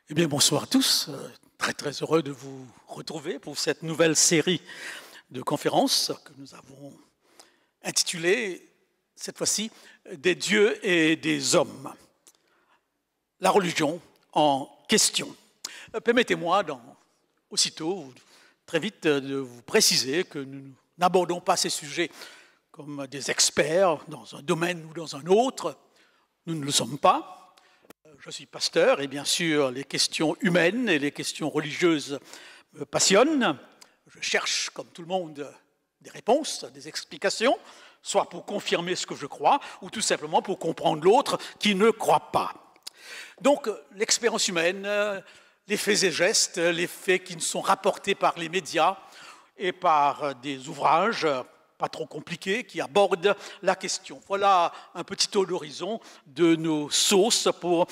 Eh bien, bonsoir à tous. Très, très heureux de vous retrouver pour cette nouvelle série de conférences que nous avons intitulée, cette fois-ci, Des dieux et des hommes. La religion en question. Permettez-moi, aussitôt, très vite, de vous préciser que nous n'abordons pas ces sujets comme des experts dans un domaine ou dans un autre. Nous ne le sommes pas. Je suis pasteur et bien sûr les questions humaines et les questions religieuses me passionnent. Je cherche, comme tout le monde, des réponses, des explications, soit pour confirmer ce que je crois ou tout simplement pour comprendre l'autre qui ne croit pas. Donc l'expérience humaine, les faits et gestes, les faits qui nous sont rapportés par les médias et par des ouvrages pas trop compliqués qui abordent la question. Voilà un petit tour d'horizon de nos sources pour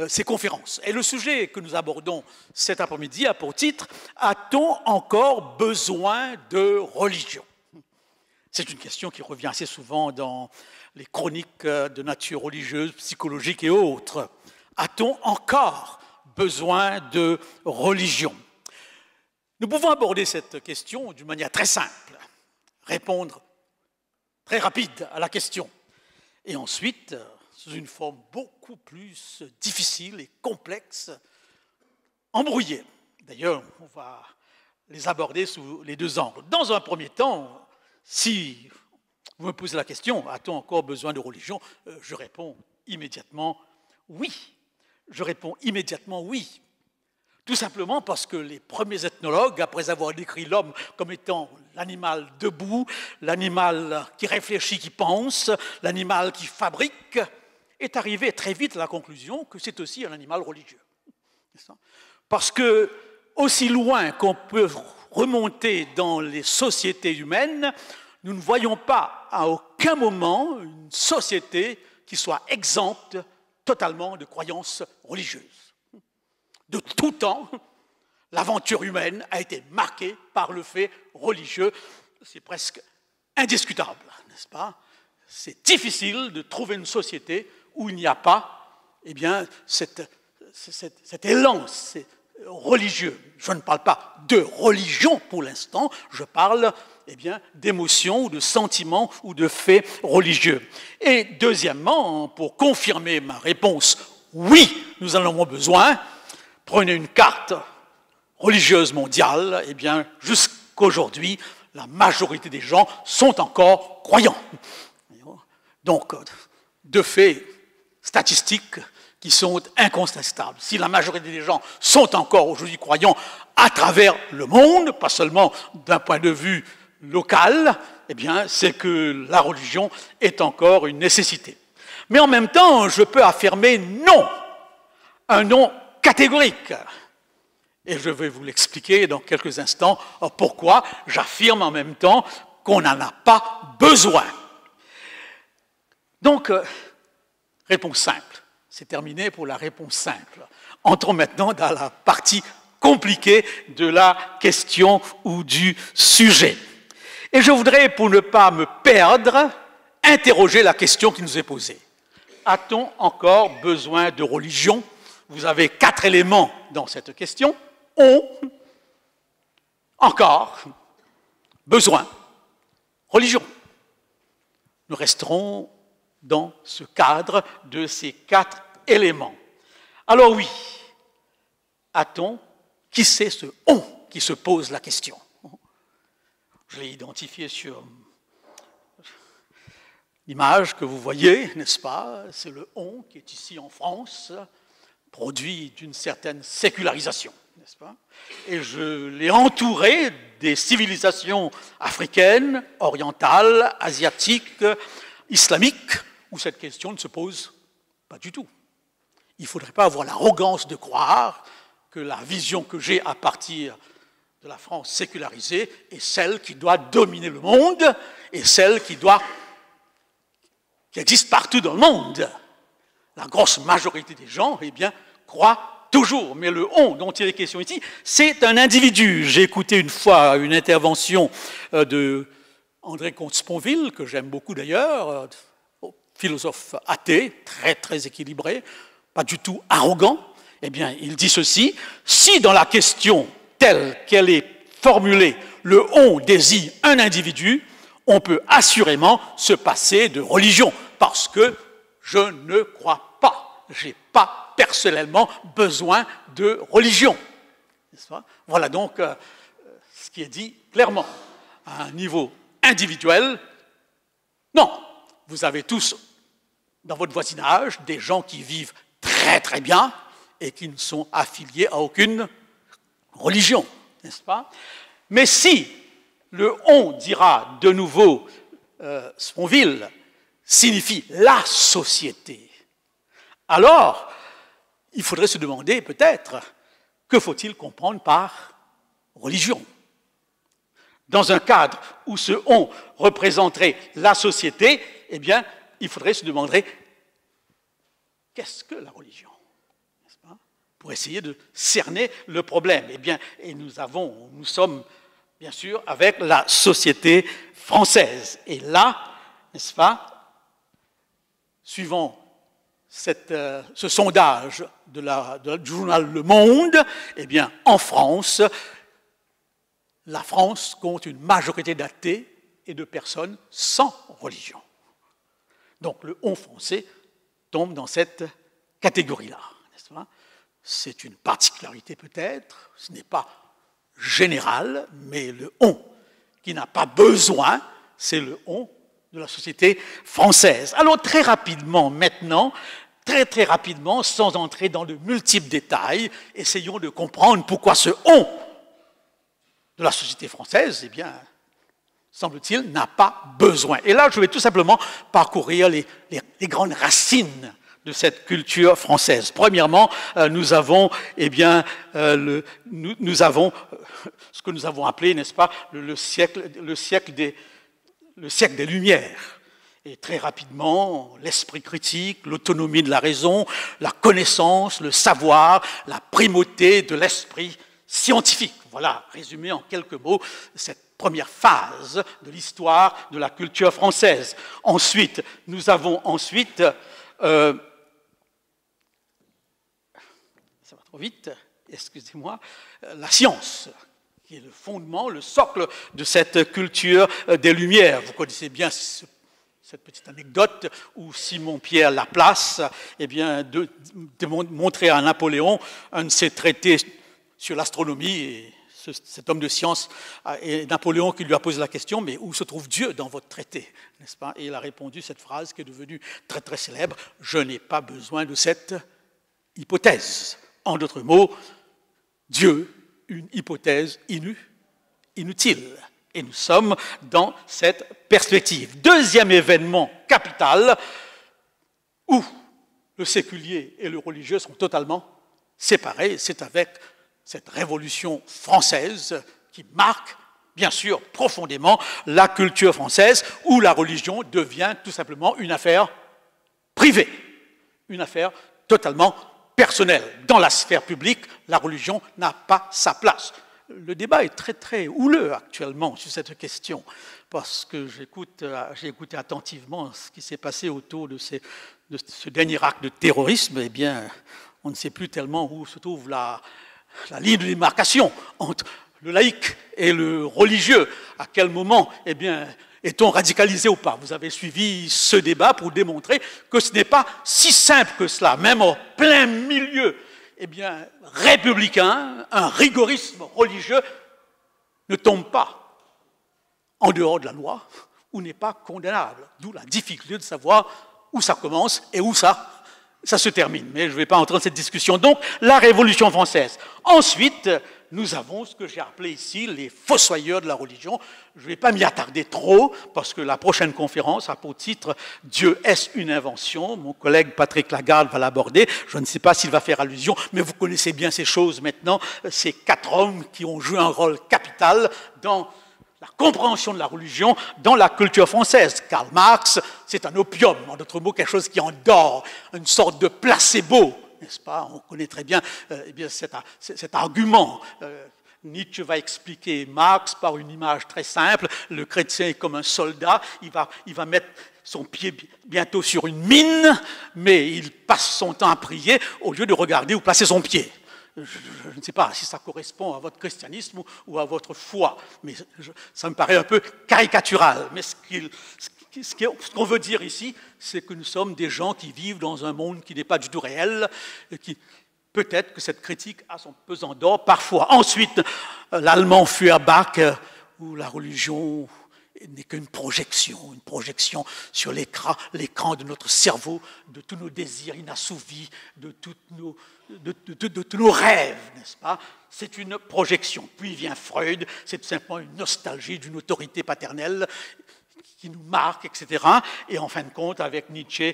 ces conférences. Et le sujet que nous abordons cet après-midi a pour titre « A-t-on encore besoin de religion ?» C'est une question qui revient assez souvent dans les chroniques de nature religieuse, psychologique et autres. A-t-on encore besoin de religion? Nous pouvons aborder cette question d'une manière très simple. Répondre très rapide à la question. Et ensuite, sous une forme beaucoup plus difficile et complexe, embrouillée. D'ailleurs, on va les aborder sous les deux angles. Dans un premier temps, si vous me posez la question, a-t-on encore besoin de religion? Je réponds immédiatement oui. Je réponds immédiatement oui. Tout simplement parce que les premiers ethnologues, après avoir décrit l'homme comme étant l'animal debout, l'animal qui réfléchit, qui pense, l'animal qui fabrique, est arrivé très vite à la conclusion que c'est aussi un animal religieux. Parce que, aussi loin qu'on peut remonter dans les sociétés humaines, nous ne voyons pas à aucun moment une société qui soit exempte totalement de croyances religieuses. De tout temps, l'aventure humaine a été marquée par le fait religieux. C'est presque indiscutable, n'est-ce pas? C'est difficile de trouver une société où il n'y a pas cet élan religieux. Je ne parle pas de religion pour l'instant, je parle d'émotions ou de sentiments ou de faits religieux. Et deuxièmement, pour confirmer ma réponse, oui, nous en avons besoin. Prenez une carte religieuse mondiale, jusqu'aujourd'hui, la majorité des gens sont encore croyants. Donc, deux faits statistiques qui sont incontestables. Si la majorité des gens sont encore aujourd'hui croyants à travers le monde, pas seulement d'un point de vue local, c'est que la religion est encore une nécessité. Mais en même temps, je peux affirmer non, un non catégorique. Et je vais vous l'expliquer dans quelques instants pourquoi j'affirme en même temps qu'on n'en a pas besoin. Donc, réponse simple. C'est terminé pour la réponse simple. Entrons maintenant dans la partie compliquée de la question ou du sujet. Et je voudrais, pour ne pas me perdre, interroger la question qui nous est posée. A-t-on encore besoin de religion ? Vous avez 4 éléments dans cette question. On, encore, besoin, religion. Nous resterons dans ce cadre de ces 4 éléments. Alors oui, a-t-on, qui c'est ce on qui se pose la question? Je l'ai identifié sur l'image que vous voyez, n'est-ce pas? C'est le on qui est ici en France, produit d'une certaine sécularisation, n'est-ce pas? Et je l'ai entouré des civilisations africaines, orientales, asiatiques, islamiques, où cette question ne se pose pas du tout. Il ne faudrait pas avoir l'arrogance de croire que la vision que j'ai à partir de la France sécularisée est celle qui doit dominer le monde et celle qui existe partout dans le monde. La grosse majorité des gens, croient toujours. Mais le « on » dont il est question ici, c'est un individu. J'ai écouté une fois une intervention de André Comte-Sponville, que j'aime beaucoup d'ailleurs, philosophe athée, très, très équilibré, pas du tout arrogant. Eh bien, il dit ceci, si dans la question telle qu'elle est formulée, le « on » désigne un individu, on peut assurément se passer de religion, parce que je ne crois pas, je n'ai pas personnellement besoin de religion. Voilà donc ce qui est dit clairement. À un niveau individuel, non, vous avez tous dans votre voisinage des gens qui vivent très très bien et qui ne sont affiliés à aucune religion, n'est-ce pas? Mais si le « on » dira de nouveau Sponville signifie la société, alors il faudrait se demander peut-être que faut-il comprendre par religion. Dans un cadre où ce « on » représenterait la société, eh bien, il faudrait se demander qu'est-ce que la religion, n'est-ce pas? Pour essayer de cerner le problème. Eh bien, et nous sommes bien sûr avec la société française. Et là, n'est-ce pas, suivant ce sondage du journal Le Monde, eh bien, en France, la France compte une majorité d'athées et de personnes sans religion. Donc le « on » français tombe dans cette catégorie-là. C'est une particularité peut-être, ce n'est pas général, mais le « on » qui n'a pas besoin, c'est le « on » de la société française. Alors très rapidement maintenant, très rapidement, sans entrer dans de multiples détails, essayons de comprendre pourquoi ce « on » de la société française, eh bien, semble-t-il, n'a pas besoin. Et là, je vais tout simplement parcourir les grandes racines de cette culture française. Premièrement, nous avons, eh bien, nous avons ce que nous avons appelé, n'est-ce pas, le siècle des Lumières. Et très rapidement, l'esprit critique, l'autonomie de la raison, la connaissance, le savoir, la primauté de l'esprit scientifique. Voilà, résumé en quelques mots, cette première phase de l'histoire de la culture française. Ensuite, nous avons ça va trop vite, excusez-moi, la science, qui est le fondement, le socle de cette culture des Lumières. Vous connaissez bien cette petite anecdote où Simon-Pierre Laplace, eh bien, de montrer à Napoléon un de ses traités sur l'astronomie, et cet homme de science, et Napoléon qui lui a posé la question, mais où se trouve Dieu dans votre traité, n'est-ce pas? Et il a répondu cette phrase qui est devenue très très célèbre, je n'ai pas besoin de cette hypothèse. En d'autres mots, Dieu, une hypothèse inutile. Et nous sommes dans cette perspective. Deuxième événement capital où le séculier et le religieux sont totalement séparés, c'est avec cette révolution française qui marque, bien sûr, profondément la culture française, où la religion devient tout simplement une affaire privée, une affaire totalement personnelle. Dans la sphère publique, la religion n'a pas sa place. Le débat est très, très houleux actuellement sur cette question, parce que j'ai écouté attentivement ce qui s'est passé autour de ce dernier acte de terrorisme. Eh bien, on ne sait plus tellement où se trouve la ligne de démarcation entre le laïc et le religieux. À quel moment, eh bien, est-on radicalisé ou pas? Vous avez suivi ce débat pour démontrer que ce n'est pas si simple que cela, même en plein milieu, eh bien, républicain, un rigorisme religieux ne tombe pas en dehors de la loi ou n'est pas condamnable. D'où la difficulté de savoir où ça commence et où ça se termine. Mais je ne vais pas entrer dans cette discussion. Donc, la Révolution française. Ensuite, nous avons ce que j'ai appelé ici les fossoyeurs de la religion. Je ne vais pas m'y attarder trop, parce que la prochaine conférence a pour titre « Dieu, est-ce une invention ?» Mon collègue Patrick Lagarde va l'aborder. Je ne sais pas s'il va faire allusion, mais vous connaissez bien ces choses maintenant. Ces 4 hommes qui ont joué un rôle capital dans la compréhension de la religion dans la culture française. Karl Marx, c'est un opium, en d'autres mots, quelque chose qui endort, une sorte de placebo, n'est-ce pas? On connaît très bien, cet argument Nietzsche va expliquer Marx par une image très simple. Le chrétien est comme un soldat, il va mettre son pied bientôt sur une mine, mais il passe son temps à prier au lieu de regarder où placer son pied. Je ne sais pas si ça correspond à votre christianisme ou à votre foi, mais ça me paraît un peu caricatural. Mais ce qu'on veut dire ici, c'est que nous sommes des gens qui vivent dans un monde qui n'est pas du tout réel, et qui peut-être que cette critique a son pesant d'or parfois. Ensuite, l'allemand Feuerbach, où la religion n'est qu'une projection sur l'écran de notre cerveau, de tous nos désirs inassouvis, de tous nos rêves, n'est-ce pas? C'est une projection. Puis vient Freud, c'est simplement une nostalgie d'une autorité paternelle qui nous marque, etc. Et en fin de compte, avec Nietzsche,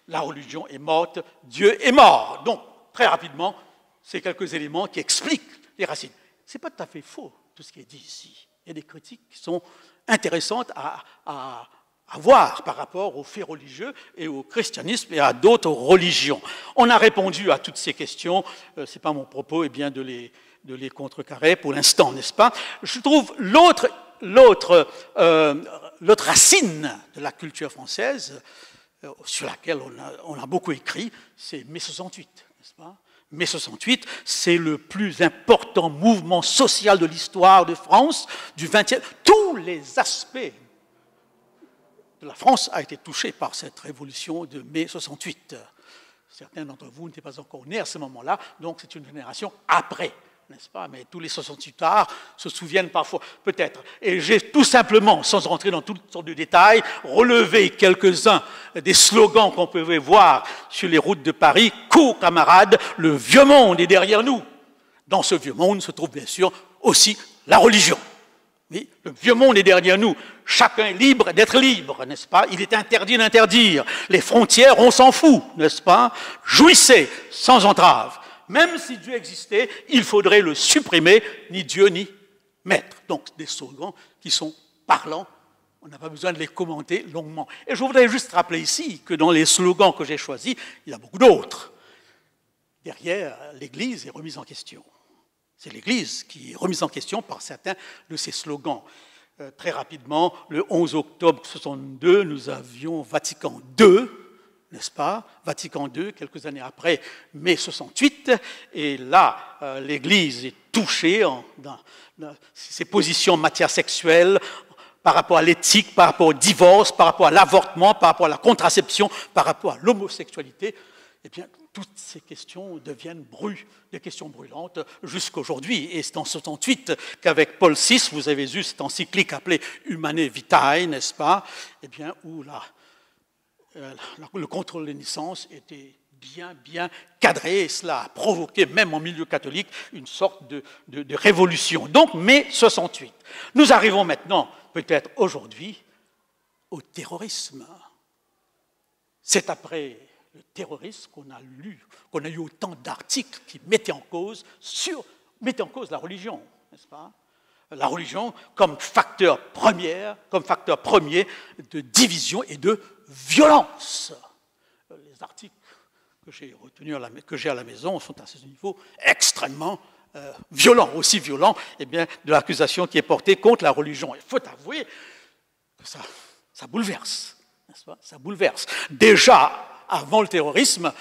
la religion est morte, Dieu est mort. Donc, très rapidement, c'est quelques éléments qui expliquent les racines. Ce n'est pas tout à fait faux, tout ce qui est dit ici. Il y a des critiques qui sont intéressantes à voir par rapport aux faits religieux et au christianisme et à d'autres religions. On a répondu à toutes ces questions. Ce n'est pas mon propos bien, de les contrecarrer pour l'instant, n'est-ce pas? Je trouve l'autre racine de la culture française, sur laquelle on a beaucoup écrit, c'est mai 68, n'est-ce pas? Mai 68, c'est le plus important mouvement social de l'histoire de France du XXe. Tous les aspects de la France ont été touchés par cette révolution de mai 68. Certains d'entre vous n'étaient pas encore nés à ce moment-là, donc c'est une génération après, n'est-ce pas? Mais tous les 68ards se souviennent parfois, peut-être. Et j'ai tout simplement, sans rentrer dans toutes sortes de détails, relevé quelques-uns des slogans qu'on pouvait voir sur les routes de Paris. « Cours, camarades, le vieux monde est derrière nous ». Dans ce vieux monde se trouve bien sûr aussi la religion. Oui, le vieux monde est derrière nous. Chacun est libre d'être libre, n'est-ce pas? Il est interdit d'interdire. Les frontières, on s'en fout, n'est-ce pas? Jouissez sans entrave. Même si Dieu existait, il faudrait le supprimer, ni Dieu ni maître. Donc des slogans qui sont parlants, on n'a pas besoin de les commenter longuement. Et je voudrais juste rappeler ici que dans les slogans que j'ai choisis, il y a beaucoup d'autres. Derrière, l'Église est remise en question. C'est l'Église qui est remise en question par certains de ces slogans. Très rapidement, le 11 octobre 1962, nous avions Vatican II, n'est-ce pas? Vatican II, quelques années après, mai 68, et là, l'Église est touchée dans ses positions en matière sexuelle, par rapport à l'éthique, par rapport au divorce, par rapport à l'avortement, par rapport à la contraception, par rapport à l'homosexualité. Eh bien, toutes ces questions deviennent des questions brûlantes jusqu'aujourd'hui. Et c'est en 68 qu'avec Paul VI, vous avez eu cette encyclique appelée Humanae Vitae, n'est-ce pas? Eh bien, où le contrôle des naissances était bien cadré, et cela a provoqué, même en milieu catholique, une sorte de révolution. Donc, mai 68. Nous arrivons maintenant, peut-être aujourd'hui, au terrorisme. C'est après le terrorisme qu'on a eu autant d'articles qui mettaient en cause la religion, n'est-ce pas? La religion comme facteur premier de division et de violence. Les articles que j'ai à la maison sont à ce niveau extrêmement violents, aussi violents de l'accusation qui est portée contre la religion. Il faut avouer que ça bouleverse, n'est-ce pas? Ça bouleverse. Déjà, avant le terrorisme,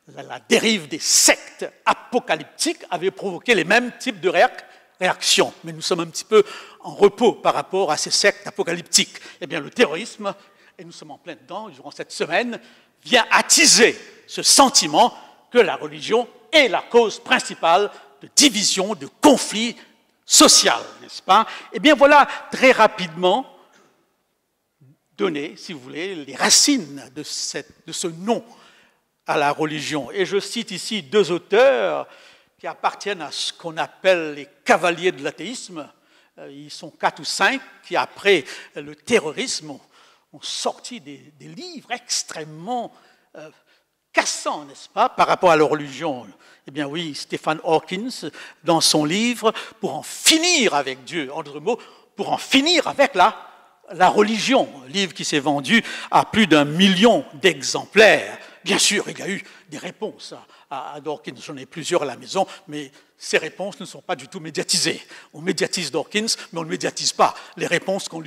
la dérive des sectes apocalyptiques avait provoqué les mêmes types de réactions. Mais nous sommes un petit peu en repos par rapport à ces sectes apocalyptiques. Eh bien, le terrorisme, et nous sommes en plein dedans durant cette semaine, vient attiser ce sentiment que la religion est la cause principale de division, de conflit social, n'est-ce pas? Eh bien, voilà très rapidement donner, si vous voulez, les racines de ce nom à la religion. Et je cite ici deux auteurs qui appartiennent à ce qu'on appelle les cavaliers de l'athéisme. Ils sont 4 ou 5 qui, après le terrorisme, ont sorti des livres extrêmement cassants, n'est-ce pas, par rapport à la religion. Eh bien oui, Stephen Hawkins, dans son livre « Pour en finir avec Dieu », en d'autres mots, pour en finir avec la religion, un livre qui s'est vendu à plus d'1 million d'exemplaires. bien sûr, il y a eu des réponses à Dawkins. J'en ai plusieurs à la maison, mais ces réponses ne sont pas du tout médiatisées. On médiatise Dawkins, mais on ne médiatise pas les réponses qu'on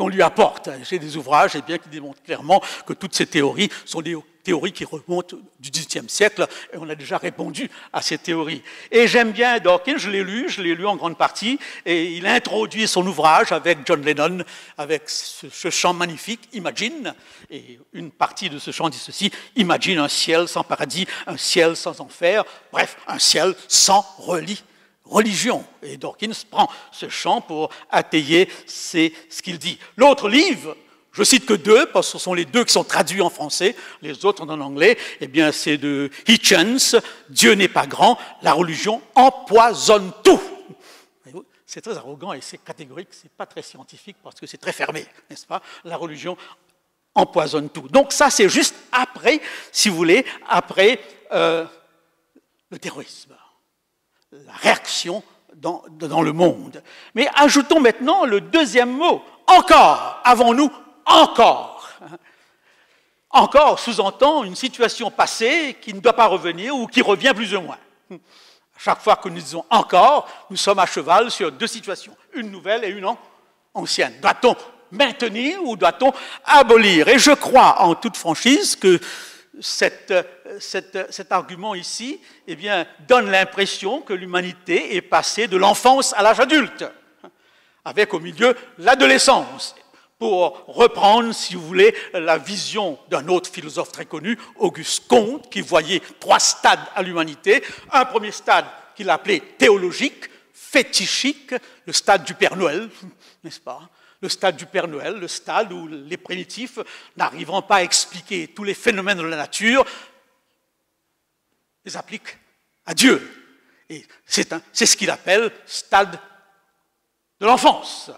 lui apporte. J'ai des ouvrages qui démontrent clairement que toutes ces théories sont des théories qui remontent du XVIIIe siècle, et on a déjà répondu à ces théories. Et j'aime bien Dawkins, je l'ai lu en grande partie, et il a introduit son ouvrage avec John Lennon, avec ce chant magnifique, Imagine, et une partie de ce chant dit ceci: Imagine un ciel sans paradis, un ciel sans enfer, bref, un ciel sans religion. Et Dawkins prend ce chant pour attayer ce qu'il dit. L'autre livre, je cite que deux, parce que ce sont les deux qui sont traduits en français, les autres sont en anglais, c'est de Hitchens, Dieu n'est pas grand, la religion empoisonne tout. C'est très arrogant et c'est catégorique, c'est pas très scientifique parce que c'est très fermé, n'est-ce pas? La religion empoisonne tout. Donc ça, c'est juste après, si vous voulez, après le terrorisme, la réaction dans le monde. Mais ajoutons maintenant le deuxième mot, encore, avons-nous encore. Encore sous-entend une situation passée qui ne doit pas revenir ou qui revient plus ou moins. Chaque fois que nous disons encore, nous sommes à cheval sur deux situations, une nouvelle et une ancienne. Doit-on maintenir ou doit-on abolir? Et je crois en toute franchise que cet argument ici donne l'impression que l'humanité est passée de l'enfance à l'âge adulte, avec au milieu l'adolescence. Pour reprendre, si vous voulez, la vision d'un autre philosophe très connu, Auguste Comte, qui voyait trois stades à l'humanité. Un premier stade qu'il appelait théologique, fétichique, le stade du Père Noël, n'est-ce pas? Le stade du Père Noël, le stade où les primitifs, n'arriveront pas à expliquer tous les phénomènes de la nature, les appliquent à Dieu. Et c'est ce qu'il appelle stade de l'enfance,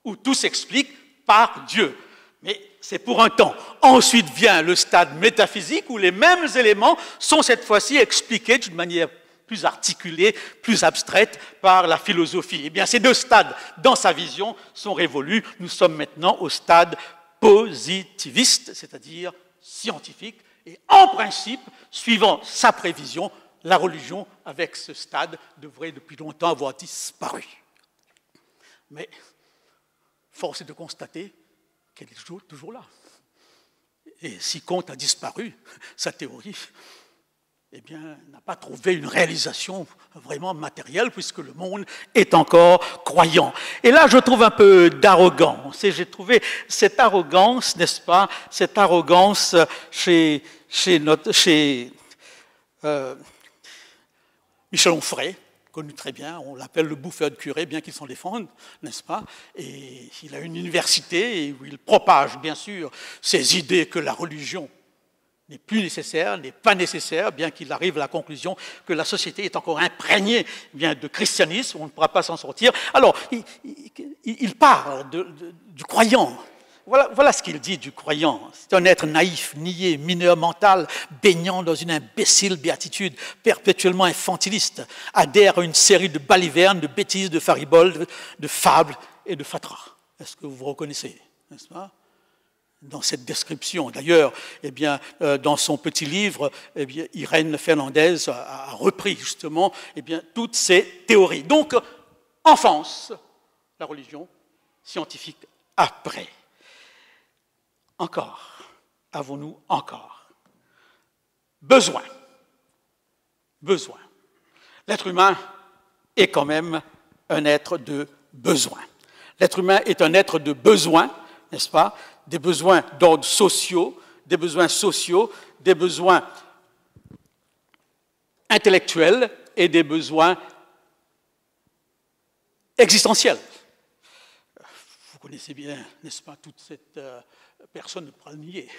où tout s'explique par Dieu. Mais c'est pour un temps. Ensuite vient le stade métaphysique, où les mêmes éléments sont cette fois-ci expliqués d'une manière plus articulée, plus abstraite par la philosophie. Ces deux stades, dans sa vision, sont révolus. Nous sommes maintenant au stade positiviste, c'est-à-dire scientifique. Et en principe, suivant sa prévision, la religion, avec ce stade, devrait depuis longtemps avoir disparu. Mais force est de constater qu'elle est toujours là. Et si Comte a disparu, sa théorie, n'a pas trouvé une réalisation vraiment matérielle, puisque le monde est encore croyant. Et là, je trouve un peu d'arrogance. Et j'ai trouvé cette arrogance, n'est-ce pas, cette arrogance chez Michel Onfray, connu très bien, on l'appelle le bouffeur de curé, bien qu'il s'en défende, n'est-ce pas? Et il a une université où il propage, bien sûr, ces idées que la religion n'est plus nécessaire, n'est pas nécessaire, bien qu'il arrive à la conclusion que la société est encore imprégnée de christianisme, on ne pourra pas s'en sortir. Alors, il parle du croyant. Voilà ce qu'il dit du croyant. C'est un être naïf, niais, mineur mental, baignant dans une imbécile béatitude, perpétuellement infantiliste, adhère à une série de balivernes, de bêtises, de fariboles, de fables et de fatras. Est-ce que vous vous reconnaissez, n'est-ce pas, dans cette description? D'ailleurs, dans son petit livre, Irène Fernandez a repris justement toutes ces théories. Donc, enfance, la religion, scientifique après. Encore, avons-nous encore besoin? L'être humain est quand même un être de besoin. L'être humain est un être de besoin, n'est-ce pas? Des besoins d'ordre sociaux, des besoins intellectuels et des besoins existentiels. Vous connaissez bien, n'est-ce pas, toute cette personne ne pourra le nier.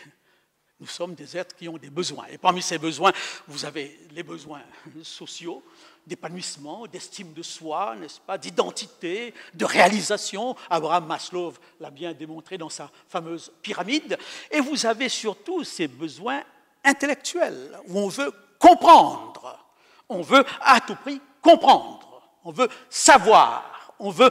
Nous sommes des êtres qui ont des besoins. Et parmi ces besoins, vous avez les besoins sociaux, d'épanouissement, d'estime de soi, n'est-ce pas, d'identité, de réalisation. Abraham Maslow l'a bien démontré dans sa fameuse pyramide. Et vous avez surtout ces besoins intellectuels, où on veut comprendre. On veut à tout prix comprendre. On veut savoir. On veut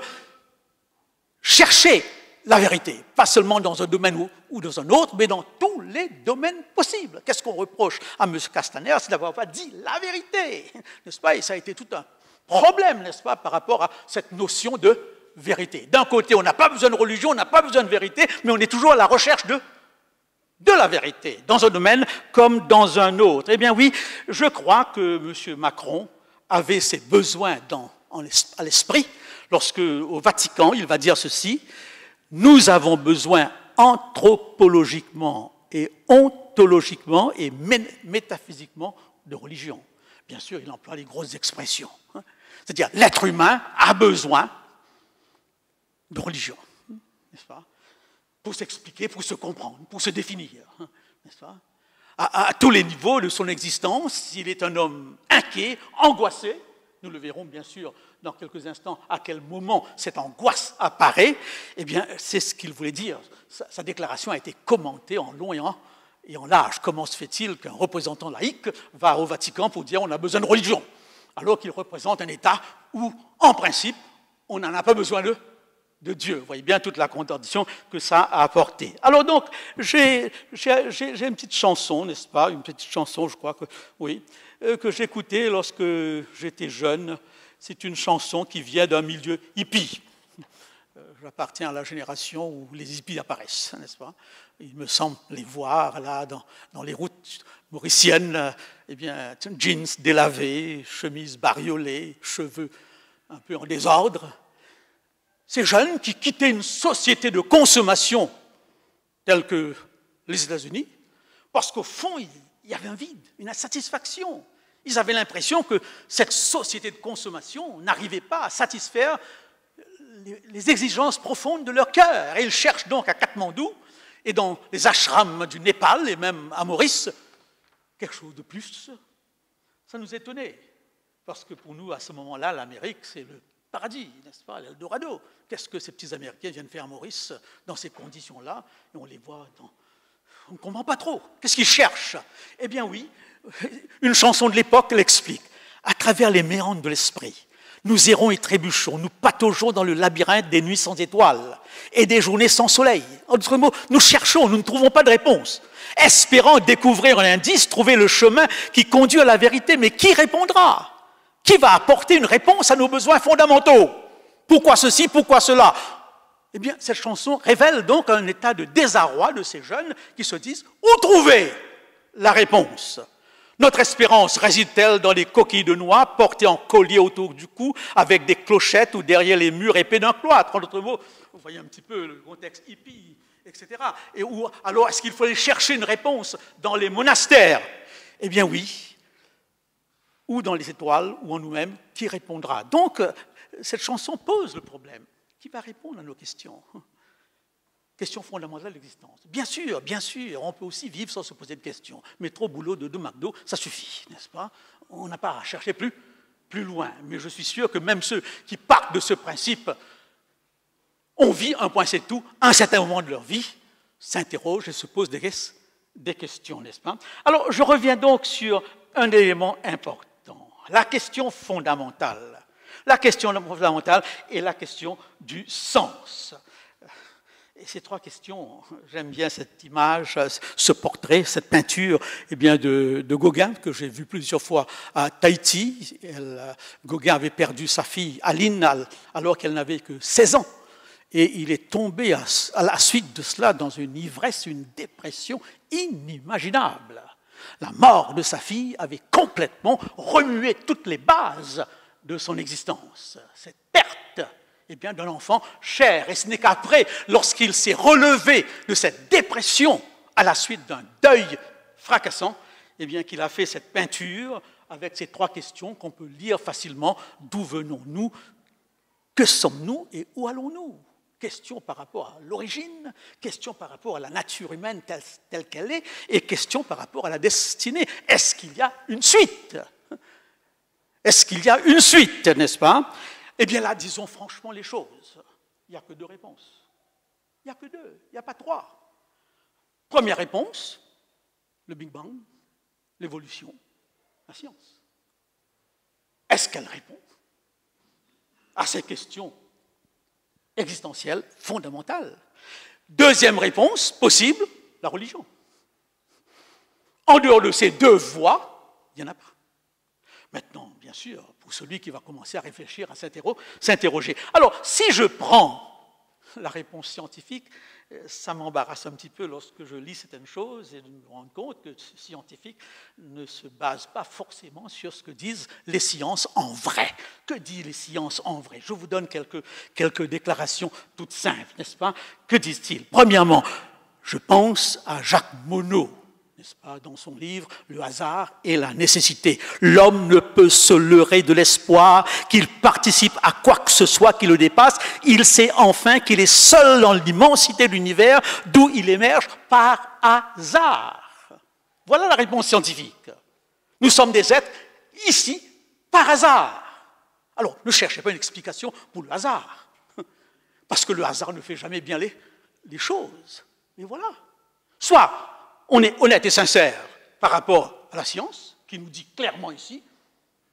chercher la vérité, pas seulement dans un domaine ou dans un autre, mais dans tous les domaines possibles. Qu'est-ce qu'on reproche à M. Castaner? C'est d'avoir pas dit la vérité, n'est-ce pas? Et ça a été tout un problème, n'est-ce pas, par rapport à cette notion de vérité. D'un côté, on n'a pas besoin de religion, on n'a pas besoin de vérité, mais on est toujours à la recherche de la vérité, dans un domaine comme dans un autre. Eh bien oui, je crois que M. Macron avait ses besoins à l'esprit, lorsque au Vatican, il va dire ceci: nous avons besoin anthropologiquement et ontologiquement et métaphysiquement de religion. Bien sûr, il emploie les grosses expressions. C'est-à-dire, l'être humain a besoin de religion, n'est-ce pas? Pour s'expliquer, pour se comprendre, pour se définir, n'est-ce pas? À tous les niveaux de son existence, s'il est un homme inquiet, angoissé, nous le verrons bien sûr dans quelques instants à quel moment cette angoisse apparaît, eh bien c'est ce qu'il voulait dire. Sa déclaration a été commentée en long et en large. Comment se fait-il qu'un représentant laïque va au Vatican pour dire on a besoin de religion, alors qu'il représente un État où, en principe, on n'en a pas besoin de Dieu. Vous voyez bien toute la contradiction que ça a apporté. Alors donc, j'ai une petite chanson, n'est-ce pas? Une petite chanson, je crois que oui, que j'écoutais lorsque j'étais jeune. C'est une chanson qui vient d'un milieu hippie. J'appartiens à la génération où les hippies apparaissent, n'est-ce pas? Il me semble les voir là dans les routes mauriciennes, eh bien, jeans délavés, chemises bariolées, cheveux un peu en désordre. Ces jeunes qui quittaient une société de consommation telle que les États-Unis, parce qu'au fond, il y avait un vide, une insatisfaction. Ils avaient l'impression que cette société de consommation n'arrivait pas à satisfaire les exigences profondes de leur cœur. Et ils cherchent donc à Katmandou et dans les ashrams du Népal et même à Maurice quelque chose de plus. Ça nous étonnait, parce que pour nous, à ce moment-là, l'Amérique, c'est le paradis, n'est-ce pas, l'Eldorado. Qu'est-ce que ces petits Américains viennent faire à Maurice dans ces conditions-là? Et on les voit on ne comprend pas trop. Qu'est-ce qu'ils cherchent? Eh bien oui, une chanson de l'époque l'explique. À travers les méandres de l'esprit, nous errons et trébuchons, nous pataugeons dans le labyrinthe des nuits sans étoiles et des journées sans soleil. En d'autres mots, nous cherchons, nous ne trouvons pas de réponse, espérant découvrir un indice, trouver le chemin qui conduit à la vérité. Mais qui répondra? Qui va apporter une réponse à nos besoins fondamentaux? Pourquoi ceci, pourquoi cela? Eh bien, cette chanson révèle donc un état de désarroi de ces jeunes qui se disent « Où trouver la réponse ?» Notre espérance réside-t-elle dans des coquilles de noix portées en collier autour du cou avec des clochettes ou derrière les murs épais d'un cloître? En d'autres mots, vous voyez un petit peu le contexte hippie, etc. Alors, est-ce qu'il faut aller chercher une réponse dans les monastères? Eh bien oui, ou dans les étoiles, ou en nous-mêmes, qui répondra? Donc, cette chanson pose le problème. Qui va répondre à nos questions? Question fondamentale de l'existence. Bien sûr, on peut aussi vivre sans se poser de questions. Métro, boulot, dodo, McDo, ça suffit, n'est-ce pas? On n'a pas à chercher plus loin. Mais je suis sûr que même ceux qui partent de ce principe, on vit un point c'est tout, à un certain moment de leur vie, s'interrogent et se posent des questions, n'est-ce pas? Alors, je reviens donc sur un élément important, la question fondamentale. La question fondamentale est la question du sens. Et ces trois questions, j'aime bien cette image, ce portrait, cette peinture eh bien, de Gauguin, que j'ai vu plusieurs fois à Tahiti. Gauguin avait perdu sa fille Aline alors qu'elle n'avait que 16 ans. Et il est tombé à la suite de cela dans une ivresse, une dépression inimaginable. La mort de sa fille avait complètement remué toutes les bases de son existence. Cette perte eh bien, d'un enfant cher. Et ce n'est qu'après, lorsqu'il s'est relevé de cette dépression à la suite d'un deuil fracassant, eh bien, qu'il a fait cette peinture avec ces trois questions qu'on peut lire facilement. D'où venons-nous? Que sommes-nous et où allons-nous? Question par rapport à l'origine, question par rapport à la nature humaine telle qu'elle est, et question par rapport à la destinée. Est-ce qu'il y a une suite? Est-ce qu'il y a une suite, n'est-ce pas? Eh bien là, disons franchement les choses. Il n'y a que deux réponses. Il n'y a que deux, il n'y a pas trois. Première réponse, le Big Bang, l'évolution, la science. Est-ce qu'elle répond à ces questions existentielles fondamentales? Deuxième réponse possible, la religion. En dehors de ces deux voies, il n'y en a pas. Maintenant, bien sûr, pour celui qui va commencer à réfléchir, à s'interroger. Alors, si je prends la réponse scientifique, ça m'embarrasse un petit peu lorsque je lis certaines choses et de me rendre compte que ce scientifique ne se base pas forcément sur ce que disent les sciences en vrai. Que disent les sciences en vrai? Je vous donne quelques déclarations toutes simples, n'est-ce pas? Que disent-ils? Premièrement, je pense à Jacques Monod, n'est-ce pas, dans son livre « Le hasard et la nécessité ». L'homme ne peut se leurrer de l'espoir qu'il participe à quoi que ce soit qui le dépasse. Il sait enfin qu'il est seul dans l'immensité de l'univers, d'où il émerge par hasard. Voilà la réponse scientifique. Nous sommes des êtres ici par hasard. Alors, ne cherchez pas une explication pour le hasard, parce que le hasard ne fait jamais bien les choses. Mais voilà. Soit on est honnête et sincère par rapport à la science, qui nous dit clairement ici,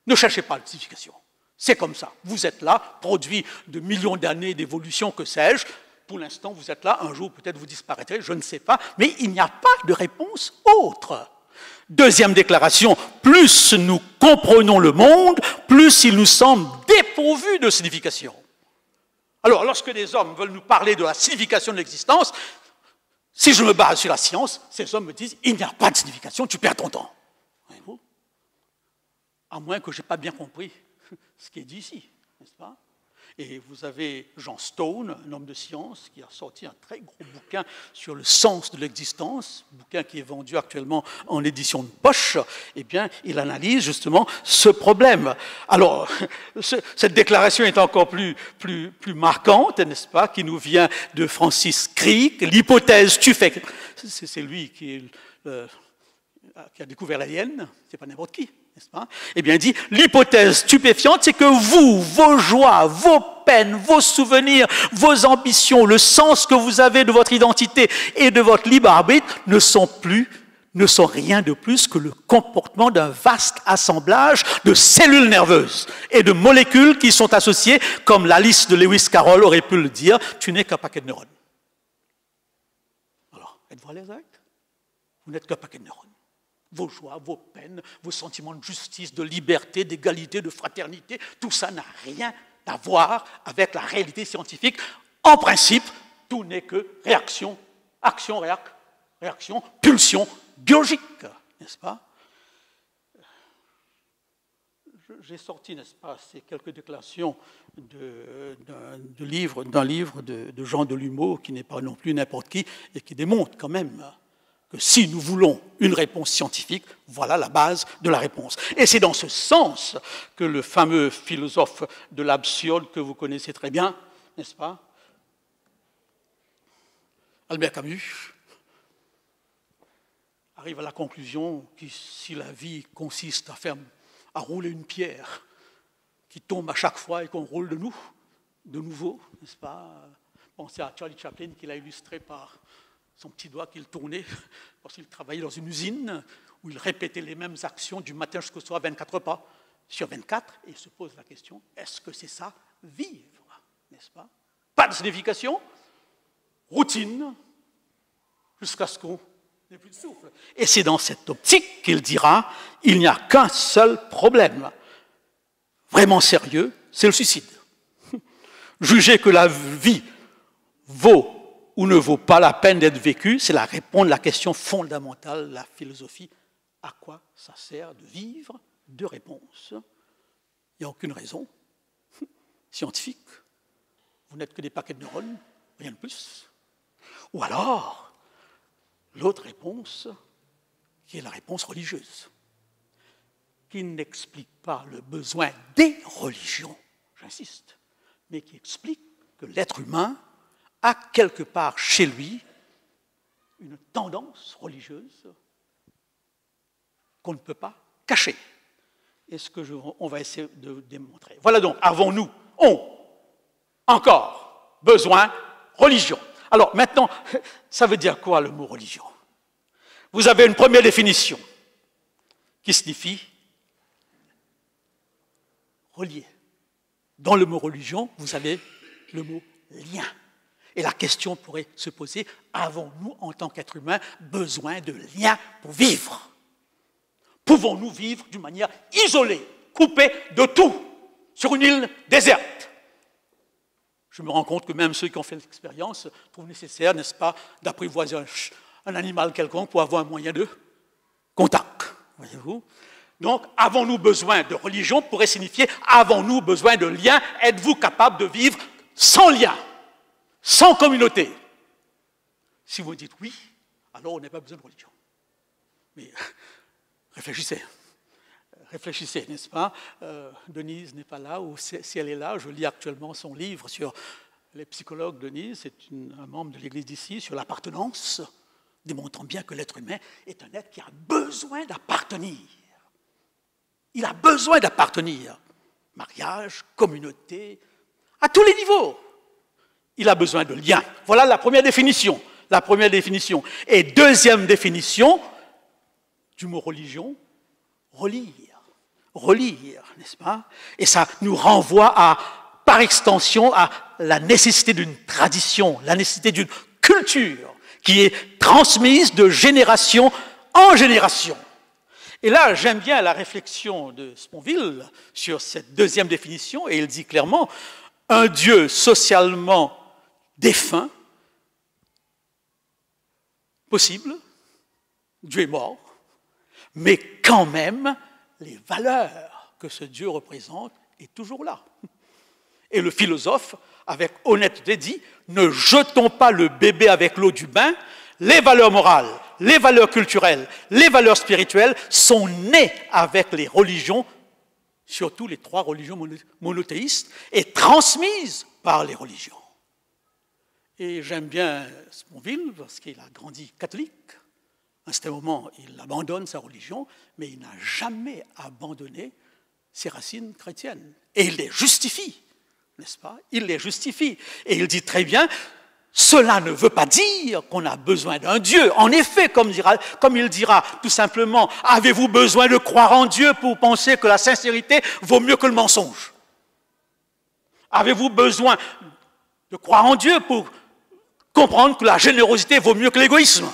ne cherchez pas la signification. C'est comme ça. Vous êtes là, produit de millions d'années d'évolution, que sais-je. Pour l'instant, vous êtes là. Un jour, peut-être, vous disparaîtrez, je ne sais pas. Mais il n'y a pas de réponse autre. Deuxième déclaration, plus nous comprenons le monde, plus il nous semble dépourvu de signification. Alors, lorsque des hommes veulent nous parler de la signification de l'existence, si je me base sur la science, ces hommes me disent « il n'y a pas de signification, tu perds ton temps ». À moins que je n'ai pas bien compris ce qui est dit ici, n'est-ce pas? Et vous avez John Stone, un homme de science, qui a sorti un très gros bouquin sur le sens de l'existence, bouquin qui est vendu actuellement en édition de poche. Eh bien, il analyse justement ce problème. Alors, cette déclaration est encore plus marquante, n'est-ce pas, qui nous vient de Francis Crick. L'hypothèse stupéfiante, c'est lui qui a découvert l'alien, c'est pas n'importe qui. N'est-ce pas? Eh bien, il dit, l'hypothèse stupéfiante, c'est que vous, vos joies, vos peines, vos souvenirs, vos ambitions, le sens que vous avez de votre identité et de votre libre arbitre ne sont rien de plus que le comportement d'un vaste assemblage de cellules nerveuses et de molécules qui sont associées, comme la liste de Lewis Carroll aurait pu le dire, tu n'es qu'un paquet de neurones. Alors, êtes-vous à l'aise avec? Vous n'êtes qu'un paquet de neurones. Vos joies, vos peines, vos sentiments de justice, de liberté, d'égalité, de fraternité, tout ça n'a rien à voir avec la réalité scientifique. En principe, tout n'est que réaction, action, réaction, pulsion biologique, n'est-ce pas? J'ai sorti, n'est-ce pas, ces quelques déclarations d'un livre de Jean Delumeau, qui n'est pas non plus n'importe qui, et qui démontre quand même que si nous voulons une réponse scientifique, voilà la base de la réponse. Et c'est dans ce sens que le fameux philosophe de l'absurde que vous connaissez très bien, n'est-ce pas, Albert Camus, arrive à la conclusion que si la vie consiste à rouler une pierre qui tombe à chaque fois et qu'on roule de nouveau, n'est-ce pas? Pensez à Charlie Chaplin qui l'a illustré par son petit doigt qu'il tournait lorsqu'il travaillait dans une usine où il répétait les mêmes actions du matin jusqu'au soir, 24 pas sur 24, et il se pose la question, est-ce que c'est ça, vivre, n'est-ce pas? Pas de signification, routine, jusqu'à ce qu'on n'ait plus de souffle. Et c'est dans cette optique qu'il dira, il n'y a qu'un seul problème, vraiment sérieux, c'est le suicide. Juger que la vie vaut ou ne vaut pas la peine d'être vécue, c'est la réponse à la question fondamentale de la philosophie. À quoi ça sert de vivre? Deux réponses. Il n'y a aucune raison scientifique. Vous n'êtes que des paquets de neurones, rien de plus. Ou alors, l'autre réponse, qui est la réponse religieuse, qui n'explique pas le besoin des religions, j'insiste, mais qui explique que l'être humain a quelque part chez lui une tendance religieuse qu'on ne peut pas cacher. Et ce on va essayer de démontrer. Voilà donc, avons-nous, encore besoin religion? Alors maintenant, ça veut dire quoi le mot religion? Vous avez une première définition qui signifie relier. Dans le mot religion, vous avez le mot lien. Et la question pourrait se poser, avons-nous en tant qu'êtres humains besoin de liens pour vivre? Pouvons-nous vivre d'une manière isolée, coupée de tout, sur une île déserte? Je me rends compte que même ceux qui ont fait l'expérience trouvent nécessaire, n'est-ce pas, d'apprivoiser un animal quelconque pour avoir un moyen de contact. Voyez-vous? Donc, avons-nous besoin de religion pourrait signifier, avons-nous besoin de liens? Êtes-vous capable de vivre sans lien, sans communauté? Si vous dites oui, alors on n'a pas besoin de religion. Mais réfléchissez. Réfléchissez, n'est-ce pas? Denise n'est pas là, ou si elle est là, je lis actuellement son livre sur les psychologues. Denise, c'est un membre de l'Église d'ici, sur l'appartenance, démontrant bien que l'être humain est un être qui a besoin d'appartenir. Il a besoin d'appartenir. Mariage, communauté, à tous les niveaux. Il a besoin de liens. Voilà la première définition. La première définition. Et deuxième définition du mot religion, relire. Relire, n'est-ce pas? Et ça nous renvoie par extension à la nécessité d'une tradition, la nécessité d'une culture qui est transmise de génération en génération. Et là, j'aime bien la réflexion de Sponville sur cette deuxième définition, et il dit clairement, un Dieu socialement défunt, possible, Dieu est mort, mais quand même, les valeurs que ce Dieu représente est toujours là. Et le philosophe, avec honnêteté, dit, ne jetons pas le bébé avec l'eau du bain, les valeurs morales, les valeurs culturelles, les valeurs spirituelles sont nées avec les religions, surtout les trois religions monothéistes, et transmises par les religions. Et j'aime bien Sponville, parce qu'il a grandi catholique. À un certain moment, il abandonne sa religion, mais il n'a jamais abandonné ses racines chrétiennes. Et il les justifie, n'est-ce pas? Il les justifie. Et il dit très bien, cela ne veut pas dire qu'on a besoin d'un Dieu. En effet, comme il dira tout simplement, avez-vous besoin de croire en Dieu pour penser que la sincérité vaut mieux que le mensonge? Avez-vous besoin de croire en Dieu pour comprendre que la générosité vaut mieux que l'égoïsme?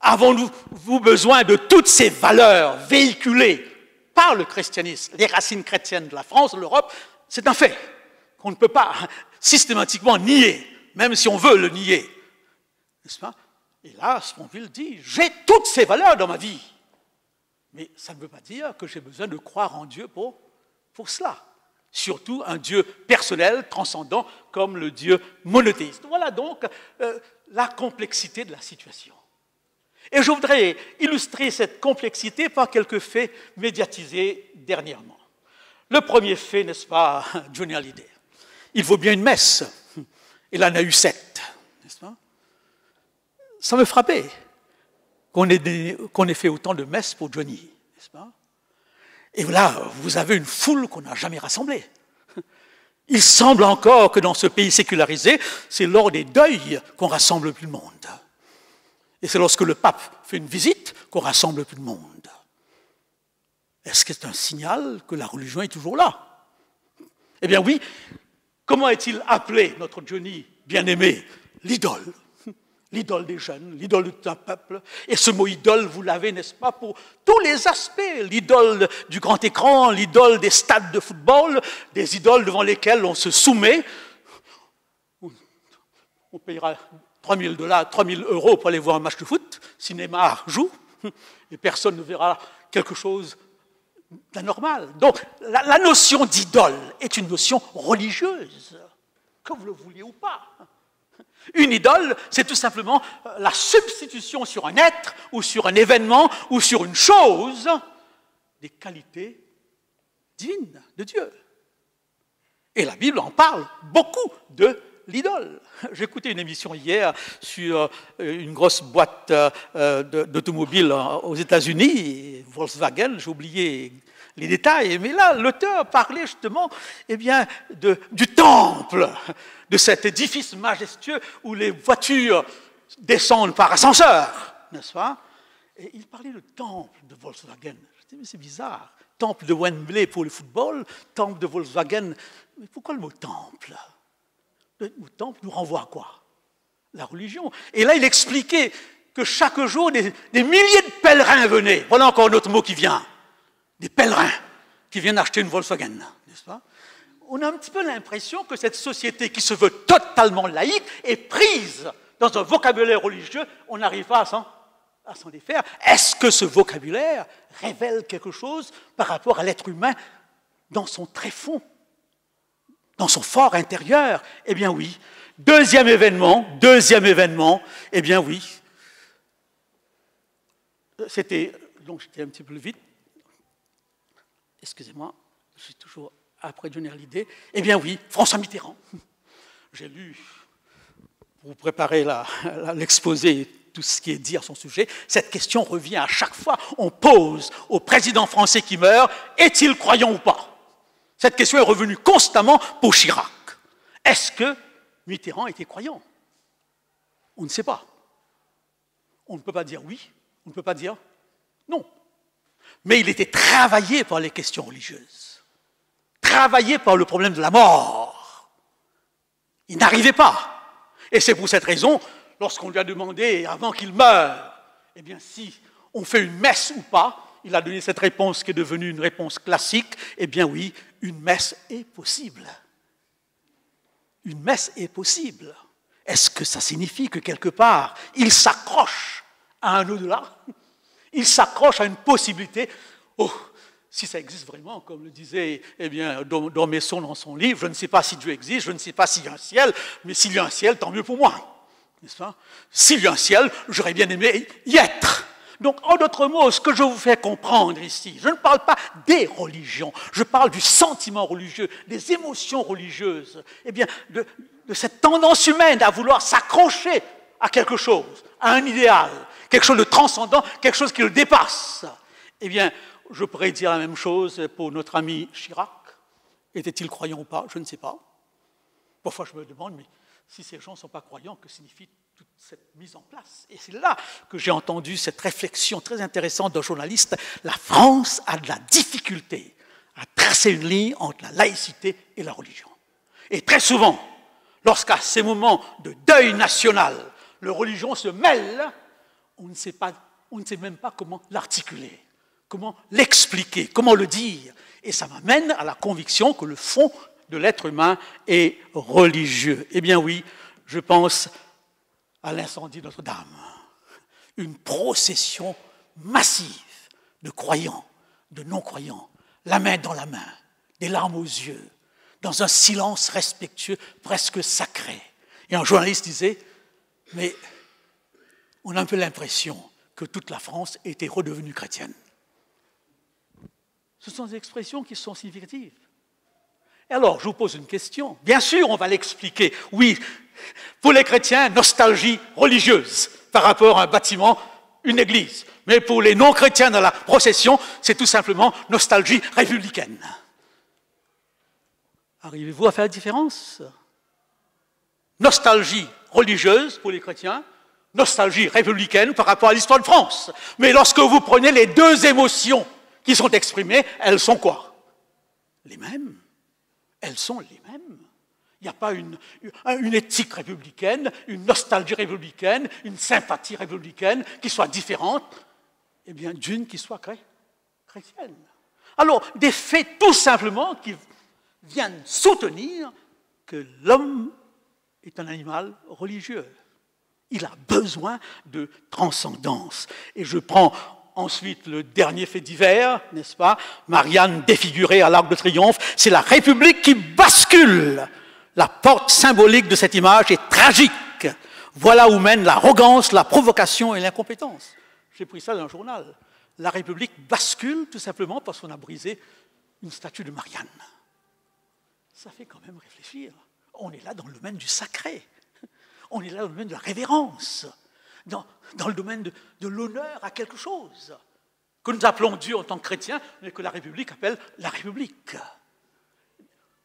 Avons-nous besoin de toutes ces valeurs véhiculées par le christianisme, les racines chrétiennes de la France, de l'Europe? C'est un fait qu'on ne peut pas systématiquement nier, même si on veut le nier. N'est-ce pas? Et là, Sponville dit, j'ai toutes ces valeurs dans ma vie. Mais ça ne veut pas dire que j'ai besoin de croire en Dieu pour cela. Surtout un Dieu personnel, transcendant, comme le Dieu monothéiste. Voilà donc la complexité de la situation. Et je voudrais illustrer cette complexité par quelques faits médiatisés dernièrement. Le premier fait, n'est-ce pas, Johnny Hallyday. Il vaut bien une messe. Il en a eu 7, n'est-ce pas? Ça me frappait qu'on ait fait autant de messes pour Johnny, n'est-ce pas? Et là, vous avez une foule qu'on n'a jamais rassemblée. Il semble encore que dans ce pays sécularisé, c'est lors des deuils qu'on rassemble plus de monde. Et c'est lorsque le pape fait une visite qu'on rassemble plus de monde. Est-ce que c'est un signal que la religion est toujours là? Eh bien oui. Comment est-il appelé, notre Johnny bien-aimé? L'idole. L'idole des jeunes, l'idole de tout un peuple. Et ce mot idole, vous l'avez, n'est-ce pas, pour tous les aspects. L'idole du grand écran, l'idole des stades de football, des idoles devant lesquelles on se soumet. On payera 3 000 € pour aller voir un match de foot. Cinéma joue, et personne ne verra quelque chose d'anormal. Donc, la notion d'idole est une notion religieuse, que vous le vouliez ou pas. Une idole, c'est tout simplement la substitution sur un être, ou sur un événement, ou sur une chose, des qualités divines de Dieu. Et la Bible en parle beaucoup de l'idole. J'écoutais une émission hier sur une grosse boîte d'automobile aux États-Unis, Volkswagen, j'ai oublié les détails, mais là, l'auteur parlait justement du temple, de cet édifice majestueux où les voitures descendent par ascenseur, n'est-ce pas? Et il parlait du temple de Volkswagen. Je disais, mais c'est bizarre. Temple de Wembley pour le football, temple de Volkswagen. Mais pourquoi le mot temple? au temple nous renvoie à quoi? La religion. Et là, il expliquait que chaque jour, des milliers de pèlerins venaient. Voilà encore un autre mot qui vient. Des pèlerins qui viennent acheter une Volkswagen, n'est-ce pas? On a un petit peu l'impression que cette société qui se veut totalement laïque est prise dans un vocabulaire religieux, on n'arrive pas à s'en défaire. Est-ce que ce vocabulaire révèle quelque chose par rapport à l'être humain dans son tréfonds, dans son fort intérieur? Eh bien oui. Deuxième événement, eh bien oui. Donc j'étais un petit peu vite. Excusez-moi, je suis toujours après Johnny Hallyday. Eh bien oui, François Mitterrand. J'ai lu, pour vous préparer l'exposé, tout ce qui est dit à son sujet, cette question revient à chaque fois. On pose au président français qui meurt, est-il croyant ou pas? Cette question est revenue constamment pour Chirac. Est-ce que Mitterrand était croyant? On ne sait pas. On ne peut pas dire oui, on ne peut pas dire non. Mais il était travaillé par les questions religieuses, travaillé par le problème de la mort. Il n'arrivait pas. Et c'est pour cette raison, lorsqu'on lui a demandé, avant qu'il meure, eh bien, si on fait une messe ou pas, il a donné cette réponse qui est devenue une réponse classique. Eh bien oui, une messe est possible. Une messe est possible. Est-ce que ça signifie que quelque part, il s'accroche à un au-delà? Il s'accroche à une possibilité. Oh, si ça existe vraiment, comme le disait Dormesson dans son livre, je ne sais pas si Dieu existe, je ne sais pas s'il y a un ciel, mais s'il y a un ciel, tant mieux pour moi. N'est-ce pas? S'il y a un ciel, j'aurais bien aimé y être. Donc, en d'autres mots, ce que je vous fais comprendre ici, je ne parle pas des religions, je parle du sentiment religieux, des émotions religieuses, eh bien, de cette tendance humaine à vouloir s'accrocher à quelque chose, à un idéal, quelque chose de transcendant, quelque chose qui le dépasse. Eh bien, je pourrais dire la même chose pour notre ami Chirac. Était-il croyant ou pas? Je ne sais pas. Parfois, je me demande, mais si ces gens ne sont pas croyants, que signifie toute cette mise en place? Et c'est là que j'ai entendu cette réflexion très intéressante d'un journaliste. La France a de la difficulté à tracer une ligne entre la laïcité et la religion. Et très souvent, lorsqu'à ces moments de deuil national, la religion se mêle, on ne sait même pas comment l'articuler, comment l'expliquer, comment le dire. Et ça m'amène à la conviction que le fond de l'être humain est religieux. Eh bien oui, je pense à l'incendie de Notre-Dame. Une procession massive de croyants, de non-croyants, la main dans la main, des larmes aux yeux, dans un silence respectueux, presque sacré. Et un journaliste disait, mais on a un peu l'impression que toute la France était redevenue chrétienne. Ce sont des expressions qui sont significatives. Et alors, je vous pose une question. Bien sûr, on va l'expliquer. Oui, pour les chrétiens, nostalgie religieuse par rapport à un bâtiment, une église. Mais pour les non-chrétiens dans la procession, c'est tout simplement nostalgie républicaine. Arrivez-vous à faire la différence? Nostalgie religieuse pour les chrétiens, nostalgie républicaine par rapport à l'histoire de France. Mais lorsque vous prenez les deux émotions qui sont exprimées, elles sont quoi? Les mêmes. Elles sont les mêmes. Il n'y a pas une éthique républicaine, une nostalgie républicaine, une sympathie républicaine qui soit différente, eh bien, d'une qui soit chrétienne. Alors, des faits tout simplement qui viennent soutenir que l'homme est un animal religieux. Il a besoin de transcendance. Et je prends ensuite le dernier fait divers, n'est-ce pas? Marianne défigurée à l'Arc de Triomphe, c'est la République qui bascule. La porte symbolique de cette image est tragique. Voilà où mène l'arrogance, la provocation et l'incompétence. J'ai pris ça d'un journal. La République bascule tout simplement parce qu'on a brisé une statue de Marianne. Ça fait quand même réfléchir. On est là dans le domaine du sacré. On est là dans le domaine de la révérence. Dans le domaine de l'honneur à quelque chose que nous appelons Dieu en tant que chrétiens, mais que la République appelle la République.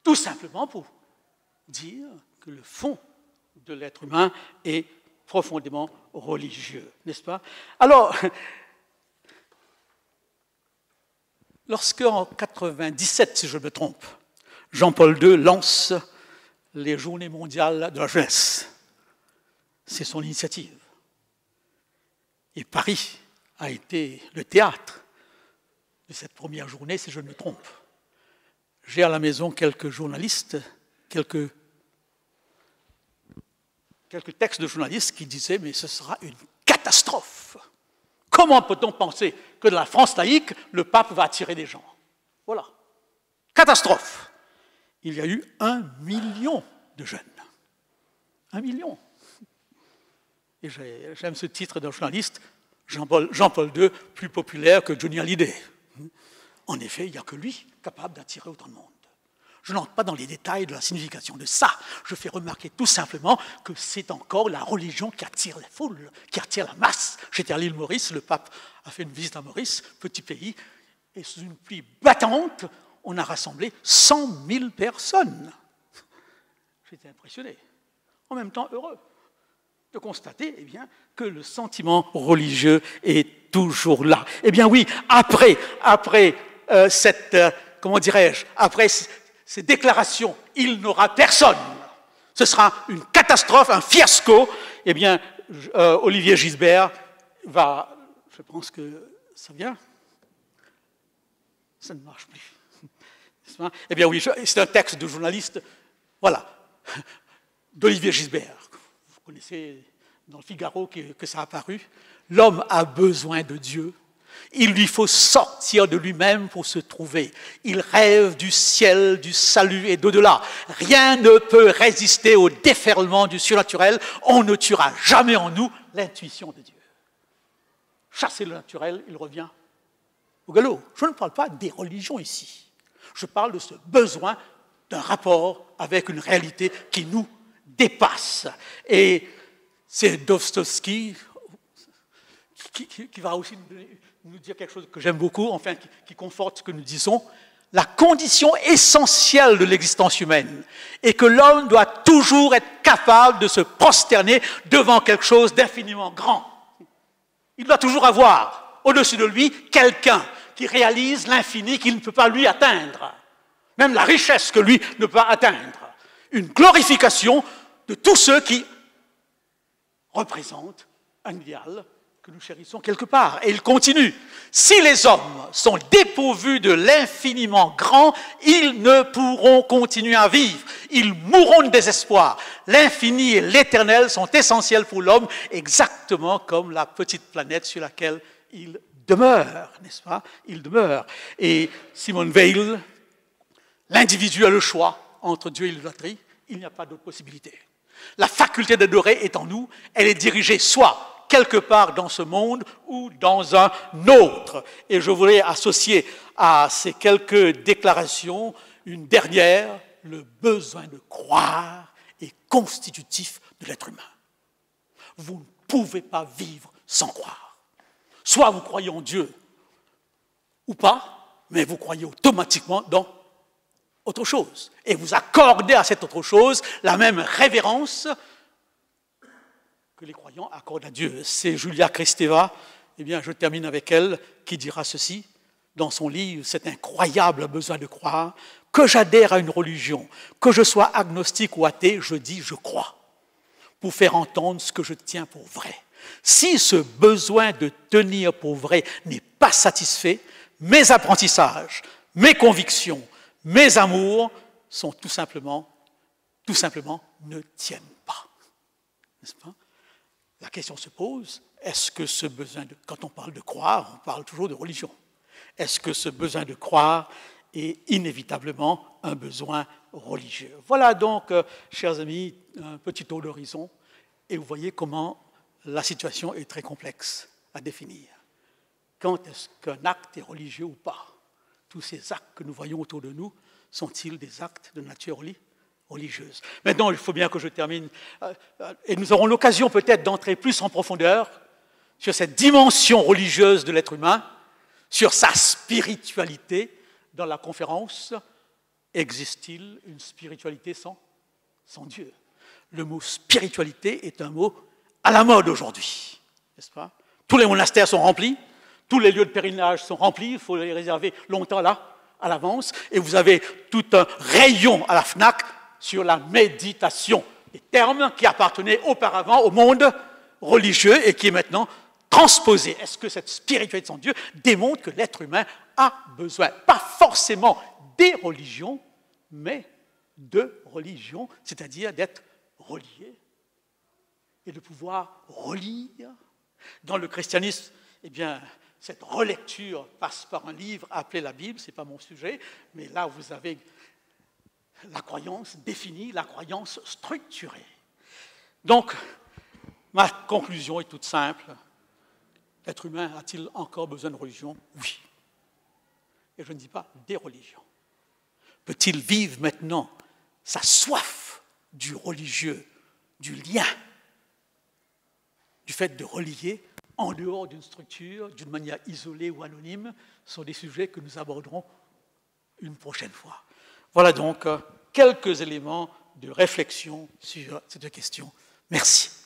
Tout simplement pour dire que le fond de l'être humain est profondément religieux, n'est-ce pas? Alors, lorsque en 97, si je me trompe, Jean-Paul II lance les Journées mondiales de la jeunesse. C'est son initiative. Et Paris a été le théâtre de cette première journée, si je ne me trompe. J'ai à la maison quelques journalistes, quelques textes de journalistes qui disaient « mais ce sera une catastrophe ». Comment peut-on penser que dans la France laïque, le pape va attirer des gens? Voilà. Catastrophe. Il y a eu 1 million de jeunes. 1 million. Et j'aime ce titre d'un journaliste, Jean-Paul II, plus populaire que Johnny Hallyday. En effet, il n'y a que lui capable d'attirer autant de monde. Je n'entre pas dans les détails de la signification de ça. Je fais remarquer tout simplement que c'est encore la religion qui attire les foules, qui attire la masse. J'étais à l'île Maurice, le pape a fait une visite à Maurice, petit pays, et sous une pluie battante, on a rassemblé 100 000 personnes. J'étais impressionné, en même temps heureux de constater que le sentiment religieux est toujours là. Eh bien oui, après ces déclarations, il n'aura personne. Ce sera une catastrophe, un fiasco. Eh bien, Olivier Gisbert va... Je pense que ça vient. Ça ne marche plus. Eh bien oui, c'est un texte de journaliste, voilà, d'Olivier Gisbert. Vous connaissez dans le Figaro que ça a apparu. L'homme a besoin de Dieu. Il lui faut sortir de lui-même pour se trouver. Il rêve du ciel, du salut et d'au-delà. Rien ne peut résister au déferlement du surnaturel. On ne tuera jamais en nous l'intuition de Dieu. Chasser le naturel, il revient au galop. Je ne parle pas des religions ici. Je parle de ce besoin d'un rapport avec une réalité qui nous dépasse. Et c'est Dostoïevski qui va aussi nous dire quelque chose que j'aime beaucoup, enfin qui conforte ce que nous disons. La condition essentielle de l'existence humaine est que l'homme doit toujours être capable de se prosterner devant quelque chose d'infiniment grand. Il doit toujours avoir au-dessus de lui quelqu'un qui réalise l'infini qu'il ne peut pas lui atteindre, même la richesse que lui ne peut pas atteindre. Une glorification de tous ceux qui représentent un idéal que nous chérissons quelque part. Et il continue. Si les hommes sont dépourvus de l'infiniment grand, ils ne pourront continuer à vivre. Ils mourront de désespoir. L'infini et l'éternel sont essentiels pour l'homme, exactement comme la petite planète sur laquelle il demeure, n'est-ce pas? Il demeure. Et Simone Weil, l'individu a le choix entre Dieu et l'idolâtrie. Il n'y a pas d'autre possibilité. La faculté d'adorer est en nous. Elle est dirigée soit quelque part dans ce monde ou dans un autre. Et je voudrais associer à ces quelques déclarations une dernière. Le besoin de croire est constitutif de l'être humain. Vous ne pouvez pas vivre sans croire. Soit vous croyez en Dieu ou pas, mais vous croyez automatiquement dans autre chose. Et vous accordez à cette autre chose la même révérence que les croyants accordent à Dieu. C'est Julia Kristeva, eh bien, je termine avec elle, qui dira ceci dans son livre « Cet incroyable besoin de croire ». Que j'adhère à une religion, que je sois agnostique ou athée, je dis « je crois » pour faire entendre ce que je tiens pour vrai. Si ce besoin de tenir pour vrai n'est pas satisfait, mes apprentissages, mes convictions, mes amours sont tout simplement ne tiennent pas. N'est-ce pas? La question se pose, est-ce que ce besoin de... Quand on parle de croire, on parle toujours de religion. Est-ce que ce besoin de croire est inévitablement un besoin religieux? Voilà donc, chers amis, un petit tour d'horizon. Et vous voyez comment la situation est très complexe à définir. Quand est-ce qu'un acte est religieux ou pas? Tous ces actes que nous voyons autour de nous sont-ils des actes de nature religieuse? Maintenant, il faut bien que je termine, et nous aurons l'occasion peut-être d'entrer plus en profondeur sur cette dimension religieuse de l'être humain, sur sa spiritualité dans la conférence. Existe-t-il une spiritualité sans Dieu? Le mot spiritualité est un mot à la mode aujourd'hui, n'est-ce pas? Tous les monastères sont remplis, tous les lieux de pèlerinage sont remplis, il faut les réserver longtemps là, à l'avance, et vous avez tout un rayon à la FNAC sur la méditation, des termes qui appartenaient auparavant au monde religieux et qui est maintenant transposé. Est-ce que cette spiritualité sans Dieu démontre que l'être humain a besoin, pas forcément des religions, mais de religion, c'est-à-dire d'être relié et de pouvoir relire. Dans le christianisme, eh bien, cette relecture passe par un livre appelé la Bible, ce n'est pas mon sujet, mais là vous avez la croyance définie, la croyance structurée. Donc, ma conclusion est toute simple. L'être humain a-t-il encore besoin de religion? Oui. Et je ne dis pas des religions. Peut-il vivre maintenant sa soif du religieux, du lien, du fait de relier en dehors d'une structure, d'une manière isolée ou anonyme, sont des sujets que nous aborderons une prochaine fois. Voilà donc quelques éléments de réflexion sur cette question. Merci.